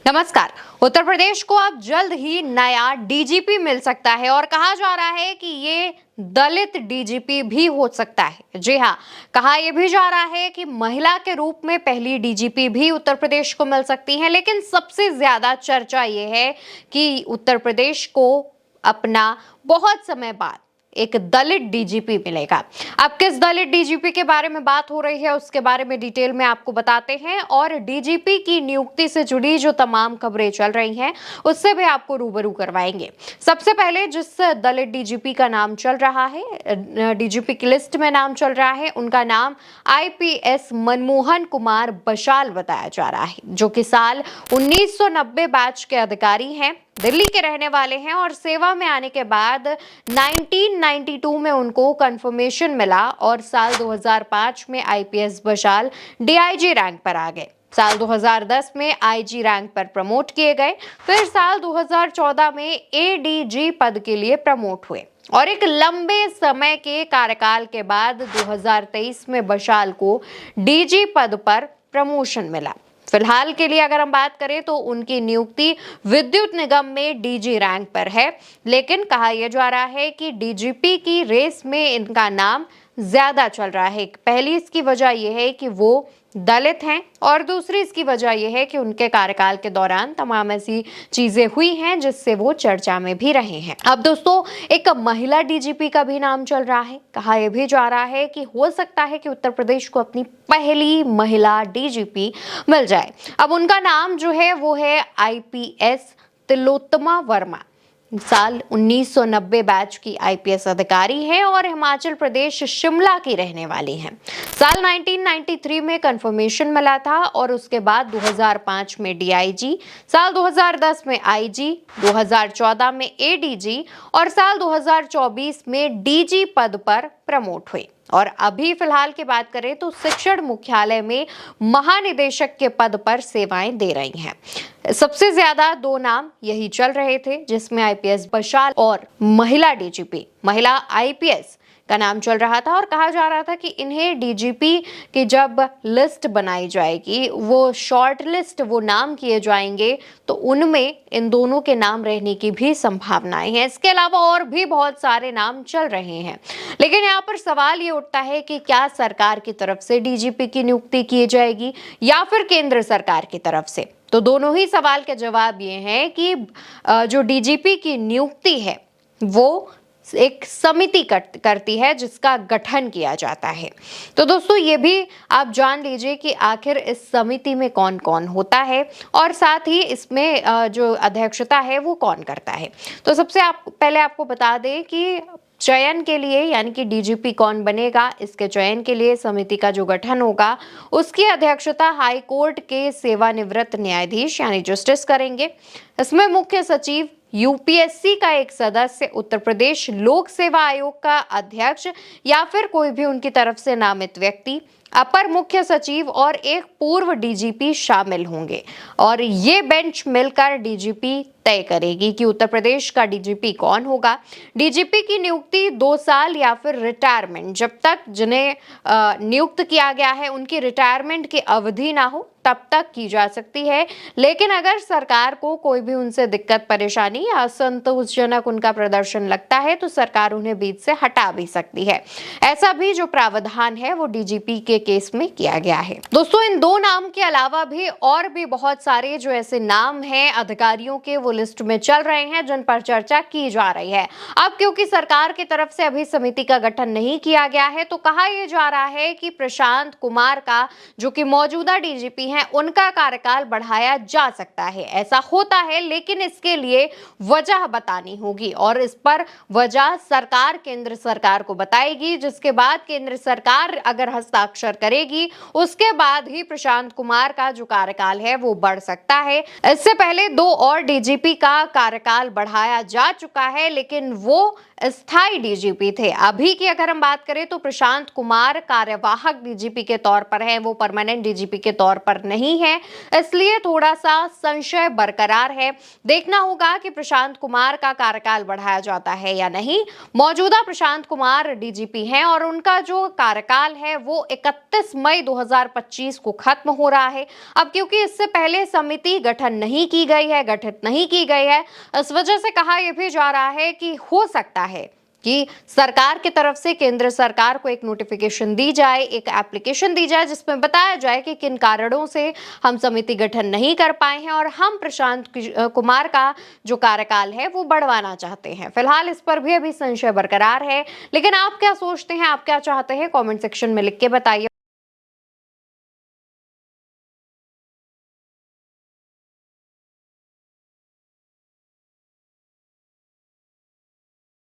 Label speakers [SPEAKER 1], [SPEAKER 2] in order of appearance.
[SPEAKER 1] नमस्कार। उत्तर प्रदेश को अब जल्द ही नया डीजीपी मिल सकता है और कहा जा रहा है कि ये दलित डीजीपी भी हो सकता है। जी हाँ, कहा यह भी जा रहा है कि महिला के रूप में पहली डीजीपी भी उत्तर प्रदेश को मिल सकती है। लेकिन सबसे ज्यादा चर्चा ये है कि उत्तर प्रदेश को अपना बहुत समय बाद एक दलित डीजीपी मिलेगा। अब किस दलित डीजीपी के बारे में बात हो रही है उसके बारे में डिटेल में आपको बताते हैं और डीजीपी की नियुक्ति से जुड़ी जो तमाम खबरें चल रही हैं उससे भी आपको रूबरू करवाएंगे। सबसे पहले जिस दलित डीजीपी का नाम चल रहा है, डीजीपी की लिस्ट में नाम चल रहा है, उनका नाम आईपीएस मनमोहन कुमार बशाल बताया जा रहा है, जो कि साल 1990 बैच के अधिकारी हैं, दिल्ली के रहने वाले हैं और सेवा में आने के बाद 1992 में उनको कंफर्मेशन मिला और साल 2005 में आईपीएस बशाल डीआईजी रैंक पर आ गए। साल 2010 में आईजी रैंक पर प्रमोट किए गए, फिर साल 2014 में एडीजी पद के लिए प्रमोट हुए और एक लंबे समय के कार्यकाल के बाद 2023 में बशाल को डीजी पद पर प्रमोशन मिला। फिलहाल के लिए अगर हम बात करें तो उनकी नियुक्ति विद्युत निगम में डीजी रैंक पर है, लेकिन कहा यह जा रहा है कि डीजीपी की रेस में इनका नाम ज्यादा चल रहा है। पहली इसकी वजह यह है कि वो दलित हैं और दूसरी इसकी वजह यह है कि उनके कार्यकाल के दौरान तमाम ऐसी चीजें हुई हैं जिससे वो चर्चा में भी रहे हैं। अब दोस्तों, एक महिला डीजीपी का भी नाम चल रहा है। कहा यह भी जा रहा है कि हो सकता है कि उत्तर प्रदेश को अपनी पहली महिला डीजीपी मिल जाए। अब उनका नाम जो है वो है आईपीएस तिलोत्तमा वर्मा। साल 1990 बैच की आईपीएस अधिकारी हैं और हिमाचल प्रदेश शिमला की रहने वाली हैं। साल 1993 में कंफर्मेशन मिला था और उसके बाद 2005 में डीआईजी, साल 2010 में आईजी, 2014 में एडीजी और साल 2024 में डीजी पद पर प्रमोट हुए और अभी फिलहाल की बात करें तो शिक्षण मुख्यालय में महानिदेशक के पद पर सेवाएं दे रही हैं। सबसे ज्यादा दो नाम यही चल रहे थे, जिसमें आईपीएस बशाल और महिला डीजीपी, महिला आईपीएस का नाम चल रहा था और कहा जा रहा था कि इन्हें डीजीपी की जब लिस्ट बनाई जाएगी, वो शॉर्ट लिस्ट, वो नाम किए जाएंगे तो उनमें इन दोनों के नाम रहने की भी संभावनाएं हैं। इसके अलावा और भी बहुत सारे नाम चल रहे हैं, लेकिन यहाँ पर सवाल ये उठता है कि क्या सरकार की तरफ से डीजीपी की नियुक्ति की जाएगी या फिर केंद्र सरकार की तरफ से। तो दोनों ही सवाल के जवाब ये हैं कि जो डीजीपी की नियुक्ति है वो एक समिति करती है जिसका गठन किया जाता है। तो दोस्तों, ये भी आप जान लीजिए कि आखिर इस समिति में कौन कौन होता है और साथ ही इसमें जो अध्यक्षता है वो कौन करता है। तो सबसे पहले आपको बता दें कि चयन के लिए, यानी कि डीजीपी कौन बनेगा, इसके चयन के लिए समिति का जो गठन होगा उसकी अध्यक्षता हाई कोर्ट के सेवानिवृत्त न्यायाधीश यानी जस्टिस करेंगे। इसमें मुख्य सचिव, यूपीएससी का एक सदस्य, उत्तर प्रदेश लोक सेवा आयोग का अध्यक्ष या फिर कोई भी उनकी तरफ से नामित व्यक्ति, अपर मुख्य सचिव और एक पूर्व डीजीपी शामिल होंगे और ये बेंच मिलकर डीजीपी तय करेगी कि उत्तर प्रदेश का डीजीपी कौन होगा। डीजीपी की नियुक्ति 2 साल या फिर रिटायरमेंट, जब तक जिन्हें नियुक्त किया गया है उनकी रिटायरमेंट की अवधि ना हो तब तक की जा सकती है। लेकिन अगर सरकार को कोई भी उनसे दिक्कत, परेशानी या असंतोषजनक उनका प्रदर्शन लगता है तो सरकार उन्हें बीच से हटा भी सकती है। ऐसा भी जो प्रावधान है वो डीजीपी के केस में किया गया है। दोस्तों, इन दो नाम के अलावा भी और भी बहुत सारे जो ऐसे नाम हैं अधिकारियों के, वो लिस्ट में चल रहे हैं जिन पर चर्चा की जा रही है। अब क्योंकि सरकार की तरफ से अभी समिति का गठन नहीं किया गया है तो कहा यह जा रहा है कि प्रशांत कुमार का, जो कि मौजूदा डीजीपी हैं, उनका कार्यकाल बढ़ाया जा सकता है। ऐसा होता है, लेकिन इसके लिए वजह बतानी होगी और इस पर वजह सरकार केंद्र सरकार को बताएगी, जिसके बाद केंद्र सरकार अगर हस्ताक्षर करेगी उसके बाद ही प्रशांत कुमार का जो कार्यकाल है वो बढ़ सकता है। इससे पहले 2 और डीजीपी का कार्यकाल बढ़ाया जा चुका है, लेकिन वो स्थायी डीजीपी थे। अभी की अगर हम बात करें तो प्रशांत कुमार कार्यवाहक डीजीपी के तौर पर है, वो परमानेंट डीजीपी के तौर पर नहीं है, इसलिए थोड़ा सा संशय बरकरार है। देखना होगा कि प्रशांत कुमार का कार्यकाल बढ़ाया जाता है या नहीं। मौजूदा प्रशांत कुमार डीजीपी हैं और उनका जो कार्यकाल है वो 31 मई 2025 को खत्म हो रहा है। अब क्योंकि इससे पहले समिति गठन नहीं की गई है, गठित नहीं की गई है, इस वजह से कहा यह भी जा रहा है कि हो सकता है कि सरकार की तरफ से केंद्र सरकार को एक नोटिफिकेशन दी जाए, एक एप्लीकेशन दी जाए जिसमें बताया जाए कि किन कारणों से हम समिति गठन नहीं कर पाए हैं और हम प्रशांत कुमार का जो कार्यकाल है वो बढ़वाना चाहते हैं। फिलहाल इस पर भी अभी संशय बरकरार है, लेकिन आप क्या सोचते हैं, आप क्या चाहते हैं, कमेंट सेक्शन में लिख के बताइए।